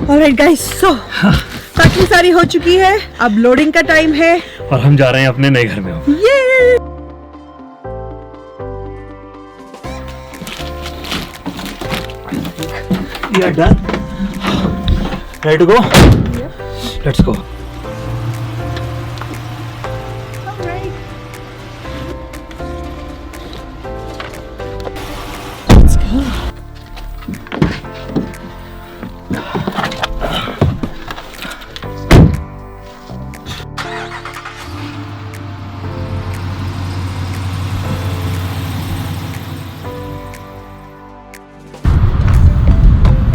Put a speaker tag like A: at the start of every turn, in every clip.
A: Alright guys, so packing सारी हो चुकी है, अब लोडिंग का टाइम है
B: और हम जा रहे हैं अपने नए घर में।
A: ये
B: We are done. Ready to go? Yeah. Let's go.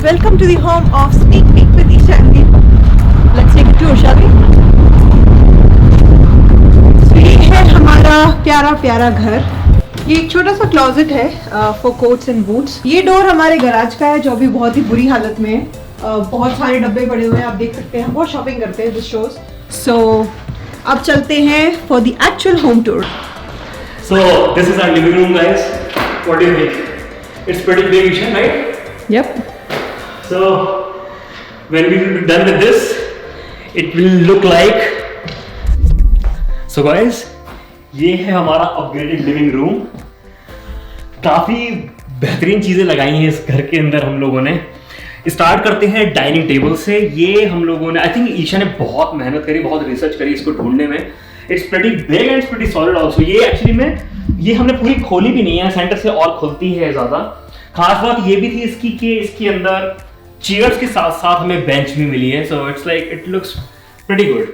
A: Welcome to the home of Sneak Peek with Isha and Deepak. Let's take a tour, shall we? So ये है हमारा प्यारा प्यारा घर। ये एक छोटा सा क्लोजेट है फॉर कोट्स एंड बूट्स। ये डोर हमारे गैराज का है जो अभी बहुत ही बुरी हालत में है। बहुत सारे डब्बे पड़े हुए हैं, आप देख सकते हैं। बहुत शॉपिंग करते हैं दिस शोज। सो अब चलते हैं for the actual home tour.
B: So this is our living room, guys. What do you think? It's pretty big, Isha, right?
A: Yep.
B: So when we will be done with this, it will look like. So guys, ये है हमारा upgraded living room. काफी बेहतरीन चीजें लगाई हैं इस घर के अंदर हम लोगों ने। स्टार्ट करते हैं डाइनिंग टेबल से। ये हम लोगों ने, आई थिंक ईशा ने बहुत मेहनत करी, बहुत रिसर्च करी इसको ढूंढने में। It's pretty big and it's pretty solid also. ये एक्चुअली में ये हमने पूरी खोली भी नहीं है, सेंटर से और खुलती है ज्यादा। खास बात ये भी थी इसकी कि इसके अंदर चेयर्स के साथ साथ हमें बेंच भी मिली है। So it's like it looks pretty good.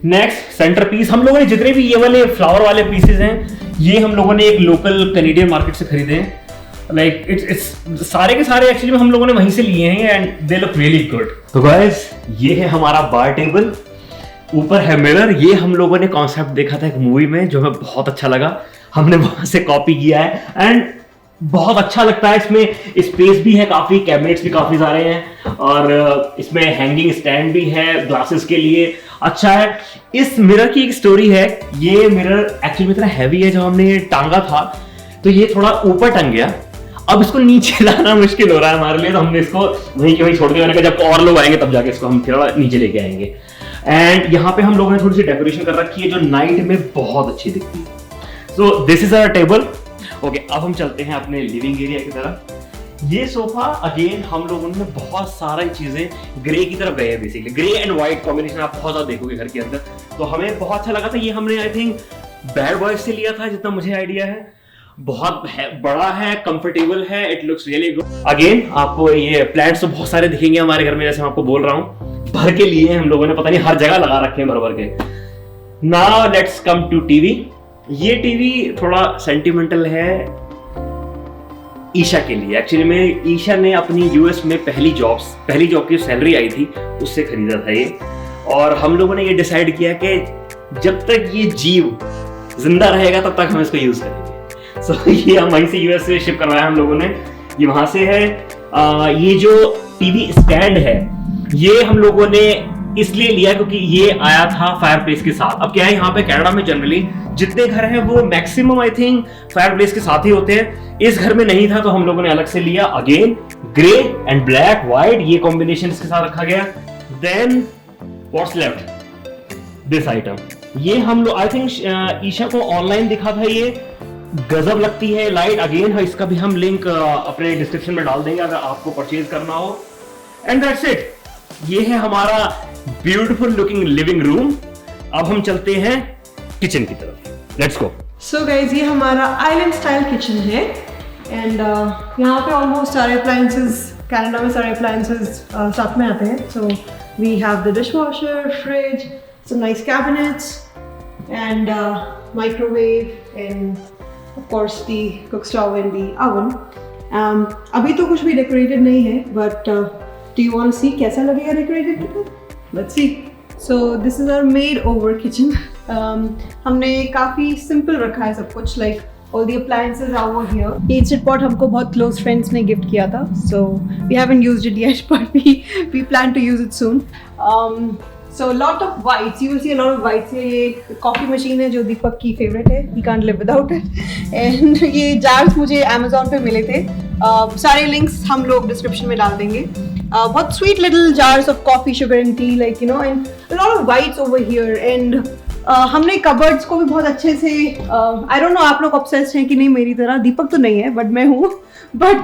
B: Next centre piece, हम लोगों ने जितने भी ये वाले फ्लावर वाले पीसेस हैं ये हम लोगों ने एक लोकल कैनेडियन मार्केट से खरीदे हैं। लाइक इट्स सारे के सारे एक्चुअली में हम लोगों ने वहीं से लिए हैं and they look really good. तो गाइस ये है हमारा बार टेबल, ऊपर है मिरर। ये हम लोगों ने कॉन्सेप्ट देखा था एक मूवी में जो हमें बहुत अच्छा लगा, हमने वहां से कॉपी किया है एंड बहुत अच्छा लगता है। इसमें स्पेस भी है काफी, कैबिनेट्स भी काफी सारे हैं और इसमें हैंगिंग स्टैंड भी है ग्लासेस के लिए। अच्छा है। इस मिरर की एक स्टोरी है। ये मिरर एक्चुअली इतना हैवी है, जब हमने टांगा था तो ये थोड़ा ऊपर टंग गया। अब इसको नीचे लाना मुश्किल हो रहा है हमारे लिए, तो हमने इसको वहीं के वहीं छोड़ दिया। जब और लोग आएंगे तब जाके इसको हम थोड़ा नीचे लेके आएंगे। एंड यहाँ पे हम लोगों ने थोड़ी सी डेकोरेशन कर रखी है जो नाइट में बहुत अच्छी दिखती है। So this is our table. Okay, अब हम चलते हैं अपने लिविंग एरिया की तरफ। ये सोफा अगेन हम लोगों ने बहुत सारी चीजें ग्रे की तरफ गए हैं। Basically grey and white combination आप बहुत ज्यादा देखोगे घर के अंदर, तो हमें बहुत अच्छा लगा था। ये हमने आई थिंक बैड बॉयज से लिया था जितना मुझे आइडिया है। बहुत बड़ा है, कंफर्टेबल है, it looks really good. Again आपको ये प्लांट्स तो बहुत सारे दिखेंगे हमारे घर में, जैसे मैं आपको बोल रहा हूँ भर के लिए हम लोगों ने, पता नहीं हर जगह लगा रखे हैं भर भर के। Now let's come to TV. ये टीवी थोड़ा सेंटिमेंटल है ईशा के लिए। एक्चुअली में ईशा ने अपनी यूएस में पहली जॉब की सैलरी आई थी उससे खरीदा था ये, और हम लोगों ने ये डिसाइड किया कि जब तक ये जीव जिंदा रहेगा तब तक हम इसको यूज करेंगे। सो ये हम वहीं से यूएस से शिप करवाया हम लोगों ने। ये वहां से है। ये जो टीवी स्टैंड है ये हम लोगों ने इसलिए लिया क्योंकि ये आया था फायरप्लेस के साथ। अब क्या है, यहाँ पे कनाडा में जनरली जितने घर हैं वो मैक्सिमम आई थिंक फायरप्लेस के साथ ही होते हैं। इस घर में नहीं था तो हम लोगों ने अलग से लिया। Again grey and black white ये कॉम्बिनेशन इसके साथ रखा गया। Then what's left, this item. ये हम लोग आई थिंक ईशा को ऑनलाइन दिखा था, ये गजब लगती है लाइट। अगेन इसका भी हम लिंक अपने डिस्क्रिप्शन में डाल देंगे अगर आपको परचेज करना हो। And that's it. ये है हमारा ब्यूटीफुल लुकिंग लिविंग रूम। अब हम चलते हैं किचन की तरफ। Let's go.
A: सो गाइज ये हमारा आइलैंड स्टाइल किचन है एंड यहाँ पे ऑलमोस्ट सारे अप्लायंसेस, कनाडा में सारे अप्लायंसेस साथ में आते हैं। So we have the dishwasher, fridge, some nice cabinets and microwave and of course the cook stove and the oven. अभी तो कुछ भी डेकोरेटेड नहीं है, but do you want to see कैसा लगेगा decorated? Let's see. So this is our made over kitchen. हमने काफ़ी सिंपल रखा है सब कुछ, like all the appliances are over here. ये इंस्टेंट पॉट हमको बहुत क्लोज फ्रेंड्स ने गिफ्ट किया था, so we haven't used it yet but we plan to use it soon. So lot of whites, you will see a lot of whites. ये coffee machine है जो दीपक की favourite है, he can't live without it. And ये jars मुझे Amazon पे मिले थे, सारे लिंक्स हम लोग डिस्क्रिप्शन में डाल देंगे. बहुत sweet little jars of coffee, sugar and T, like you no, and a lot of whites over here. And हमने कबर्ड्स को भी बहुत अच्छे से, आई डोंट नो आप लोग ऑब्सेस्ड हैं कि नहीं मेरी तरह, दीपक तो नहीं है बट मैं हूँ. बट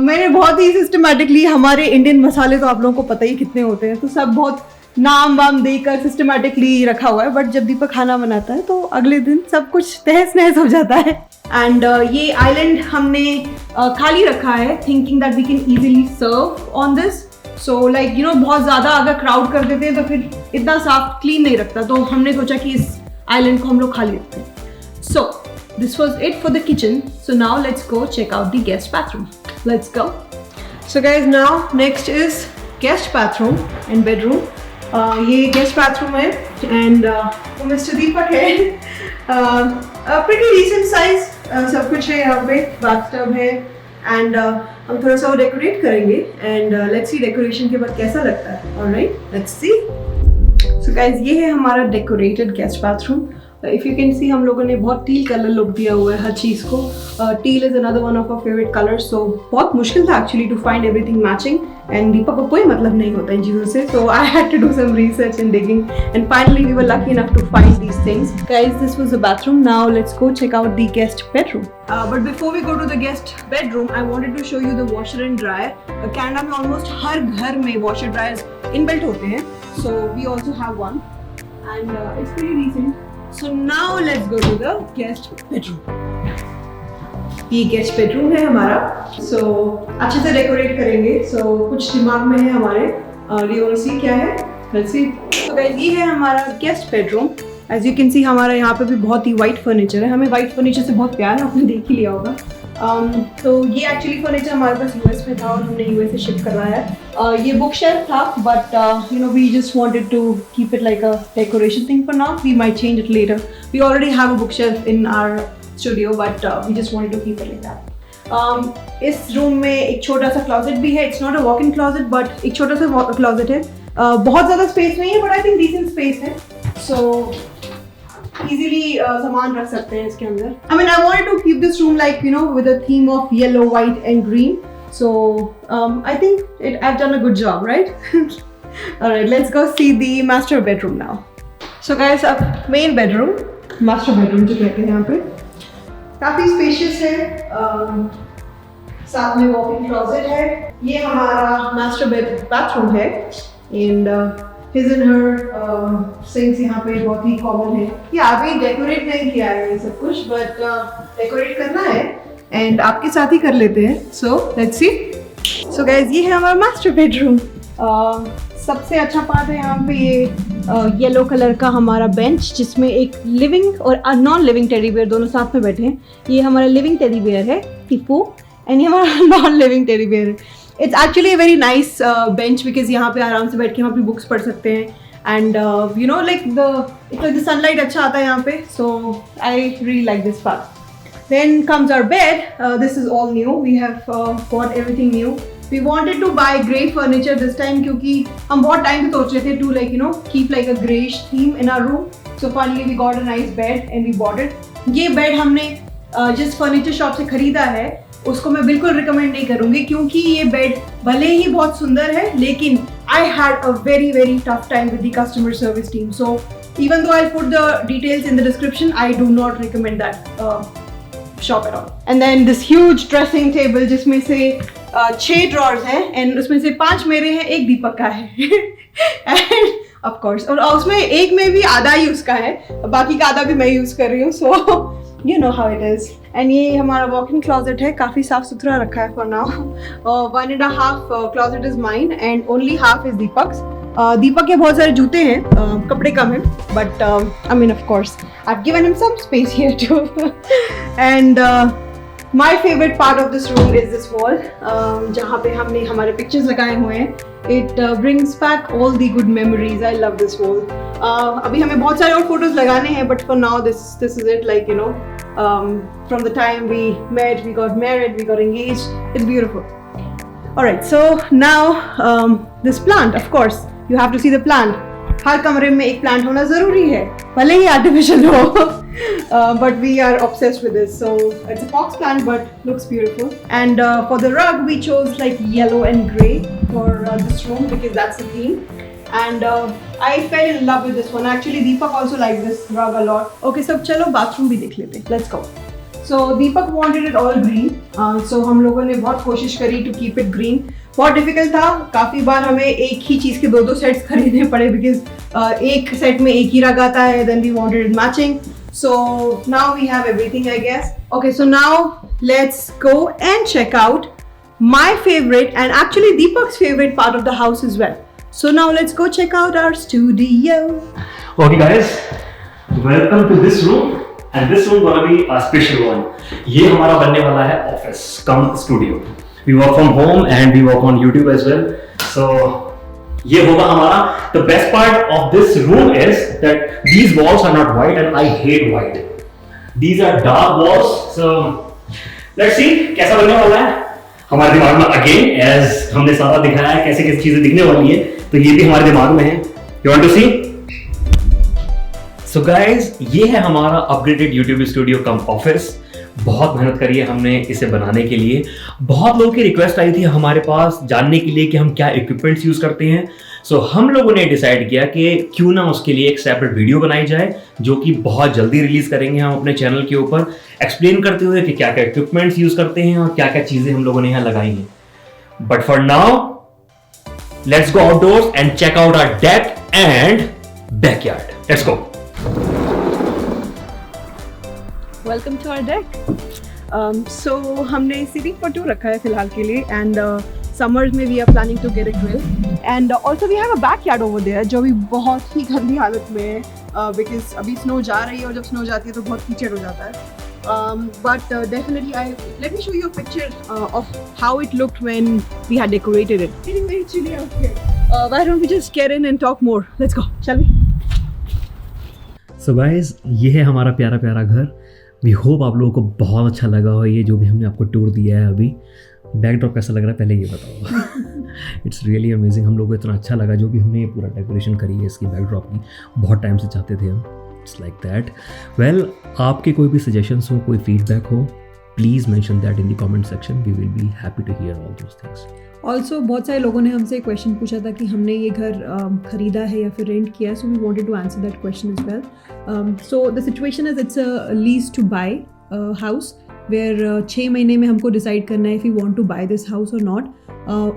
A: मैंने बहुत ही सिस्टमेटिकली, हमारे इंडियन मसाले तो आप लोगों को पता ही कितने होते हैं, तो सब बहुत नाम वाम देकर सिस्टमेटिकली रखा हुआ है. बट जब दीपक खाना बनाता है तो अगले दिन सब कुछ तहस नहस हो जाता है. एंड ये आइलैंड हमने खाली रखा है, thinking that we can easily serve on this. So like you know, बहुत ज़्यादा अगर क्राउड कर देते हैं तो फिर इतना साफ क्लीन नहीं रखता, तो हमने सोचा कि इस आइलैंड को हम लोग खाली रखते हैं. सो this was it for the kitchen. So now let's go check out the guest bathroom. Let's go. So guys, now next is guest bathroom and bedroom. ये guest bathroom है and वो Mr. Deepak है. Pretty decent size. सब कुछ है यहाँ पे, bathtub है and हम थोड़ा सा डेकोरेट करेंगे and let's see decoration के बाद कैसा लगता है. Alright, let's see. So guys, ये है हमारा decorated guest bathroom. If you can see, हम लोगों ने बहुत टील कलर लुक दिया हुआ है हर चीज़ को. Teal is another one of our favourite colours. सो बहुत मुश्किल था actually to find everything matching, and Deepak को कोई मतलब नहीं होता इन चीज़ों से. So I had to do some research and digging and finally we were lucky enough to find these things. Guys, this was the bathroom. Now let's go check out the guest bedroom. But before we go to the guest bedroom, I wanted to show you the washer and dryer. Canada में almost हर घर में washer dryers inbuilt होते हैं, so we also have one and it's very recent. So now let's go to the guest bedroom. ये guest bedroom है हमारा. So अच्छे से डेकोरेट करेंगे. So कुछ दिमाग में है हमारे. Do you want to see क्या है? Let's see. So guys, ये है हमारा guest bedroom. As you can see, हमारा यहाँ पे भी बहुत ही white furniture है. हमें white furniture से बहुत प्यार है, आपने देख ही लिया होगा. तो ये एक्चुअली फर्नीचर हमारे पास यूएस में था और हमने यूएस से शिफ्ट करवाया है. ये बुक शेल्फ था, but you know we just wanted to keep it like a decoration thing for now. We might change it later. We already have a book shelf in our studio, but we just wanted to keep it like that. इस room में एक छोटा सा closet भी है. It's not a walk in closet, but एक छोटा सा क्लॉजेट है. बहुत ज़्यादा स्पेस नहीं है, but I think decent space है. सो easily सामान रख सकते हैं इसके अंदर. I mean, I wanted to keep this room like, you know, with a theme of yellow, white and green. So I think I've done a good job, right? Alright, let's go see the master bedroom now. So guys, अब main bedroom, master bedroom जो कहते हैं यहाँ पे, काफी spacious है. साथ में walk-in closet है. ये हमारा master bathroom है and his and her sinks यहाँ पे बहुत ही कॉमन है. ये अभी डेकोरेट नहीं किया है ये सब कुछ, बट डेकोरेट करना है एंड आपके साथ ही कर लेते हैं. So let's see. So guys, ये है हमारा मास्टर बेडरूम. सबसे अच्छा पार्ट है यहाँ पे ये येलो कलर का हमारा बेंच, जिसमें एक लिविंग और नॉन लिविंग टेडी बेयर दोनों साथ में बैठे हैं. ये हमारा लिविंग टेडी बेयर है टिप्पू, एंड ये हमारा नॉन लिविंग टेडी बेयर है. It's actually a very nice bench because यहाँ पे आराम से बैठ के हम अपनी बुक्स पढ़ सकते हैं. And you know, like the sunlight अच्छा आता है यहाँ पे. So I really like this part. Then comes our bed. This is all new. We have bought everything new. We wanted to buy grey furniture this time क्योंकि हम बहुत time से सोच रहे थे to like you know keep like a greyish theme in our room. So finally we got a nice bed and we bought it. ये bed हमने जिस फर्नीचर शॉप से खरीदा है उसको मैं बिल्कुल रिकमेंड नहीं करूँगी, क्योंकि ये बेड भले ही बहुत सुंदर है, लेकिन I had a very very tough time with the customer service team. So even though I put the details in the description, I do not recommend that shop at all. And then this huge dressing table, जिसमें से 6 drawers हैं and उसमें से 5 मेरे हैं, एक दीपक का है. एंड ऑफ कोर्स, और उसमें एक में भी आधा ही उसका है, बाकी का आधा भी मैं यूज़ कर रही हूँ. सो you know how it is. And ये हमारा walk-in closet है, काफ़ी साफ सुथरा रखा है for now. 1.5 closet is mine and only half is Deepak's. दीपक के बहुत सारे जूते हैं, कपड़े कम हैं, but I mean of course I've given him some space here too. And my favorite part of this room is this wall, जहाँ पे हमने हमारे pictures लगाए हुए हैं. It brings back all the good memories. I love this wall. अभी हमें बहुत सारे और photos लगाने हैं, but for now this is it. Like you know, from the time we met, we got married, we got engaged. It's beautiful. Alright, so now this plant, of course, you have to see the plant. हर कमरे में एक plant होना ज़रूरी है, भले ही artificial हो. but we are obsessed with this. So it's a fox plant, but looks beautiful. And for the rug, we chose like yellow and grey for this room because that's the theme. And I fell in love with this one. Actually, Deepak also liked this rug a lot. Okay, so चलो bathroom भी देख लेते हैं. Let's go. So Deepak wanted it all green. So हम लोगों ने बहुत कोशिश करी to keep it green. बहुत डिफिकल्ट था. काफ़ी बार हमें एक ही चीज़ के दो सेट्स खरीदने पड़े because एक सेट में एक ही रग आता है. Then we wanted it matching. So now we have everything, I guess. Okay, so now let's go and check out my favorite and actually Deepak's favorite part of the house as well. So now let's go check out our studio.
B: Okay guys, welcome to this room. And this room gonna be a special one. ये हमारा बनने वाला है office cum studio. We work from home and we work on YouTube as well. So ये होगा हमारा. The best part of this room is that these walls are not white and I hate white. These are dark walls. So let's see कैसा बनने वाला है. हमारे दिमाग में again as हमने सारा दिखाया है कैसे कैसे चीजें दिखने वाली है. तो ये भी हमारे दिमाग में है. You want to see? So guys, ये है हमारा अपग्रेडेड YouTube स्टूडियो कम ऑफिस. बहुत मेहनत करी है हमने इसे बनाने के लिए. बहुत लोगों की रिक्वेस्ट आई थी हमारे पास जानने के लिए कि हम क्या इक्विपमेंट्स यूज करते हैं. सो हम लोगों ने डिसाइड किया कि क्यों ना उसके लिए एक सेपरेट वीडियो बनाई जाए जो कि बहुत जल्दी रिलीज करेंगे हम अपने चैनल के ऊपर, एक्सप्लेन करते हुए कि क्या क्या इक्विपमेंट्स यूज करते हैं और क्या क्या चीजें हम लोगों ने यहाँ लगाई हैं. But for now let's go outdoors and check out our deck and backyard. Let's go.
A: Welcome to our deck. So हमने सीटिंग for two रखा है फिलहाल के लिए and summers में we are planning to get a grill and also we have a backyard over there जो भी बहुत ही गंदी हालत में है because अभी snow जा रही है और जब snow जाती है तो बहुत कीचड़ हो जाता है. But definitely let me show you a picture of how it looked when we had decorated it. It's very chilly out here. Why don't we just get in and talk more? Let's go. Shall we?
B: So guys, ये है हमारा प्यारा प्यारा घर. We hope आप लोगों को बहुत अच्छा लगा हो ये जो भी हमने आपको टूर दिया है अभी. बैकड्रॉप कैसा लग रहा है पहले ये बताओ. It's really amazing. हम लोगों को इतना अच्छा लगा जो भी हमने ये पूरा डेकोरेशन करी है इसकी बैकड्रॉप की. बहुत टाइम से चाहते थे हम. It's like that. वेल, आपके कोई भी सजेशंस हो, कोई फीडबैक हो, please mention that in the comment section. We will be happy to hear all those things.
A: Also बहुत सारे लोगों ने हमसे क्वेश्चन पूछा था कि हमने ये घर खरीदा है या फिर रेंट किया. So we wanted to answer that question as well. So the situation is it's a lease to buy house where 6 महीने में हमको डिसाइड करना है if you want to buy this house और not.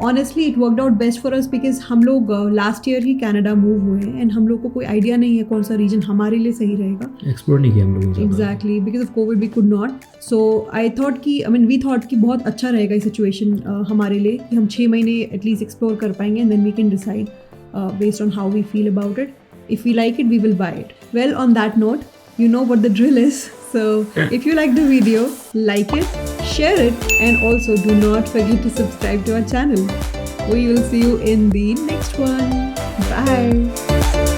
A: Honestly it worked out best for us because हम लोग last year ही Canada move हुए हैं एंड हम लोग को कोई आइडिया नहीं है कौन सा रीजन हमारे लिए सही रहेगा.
B: एक्सप्लोर नहीं किया हम लोगों ने.
A: Exactly because of covid we could not. So I thought कि वी थॉट कि बहुत अच्छा रहेगा ये सिचुएशन हमारे लिए कि हम 6 महीने एटलीस्ट एक्सप्लोर कर पाएंगे and then we can decide based on how we feel about it. If we like it we will buy it. Well, on that note, you know what the drill is. So if you like the video, like it, share it, and also do not forget to subscribe to our channel. We will see you in the next one. Bye.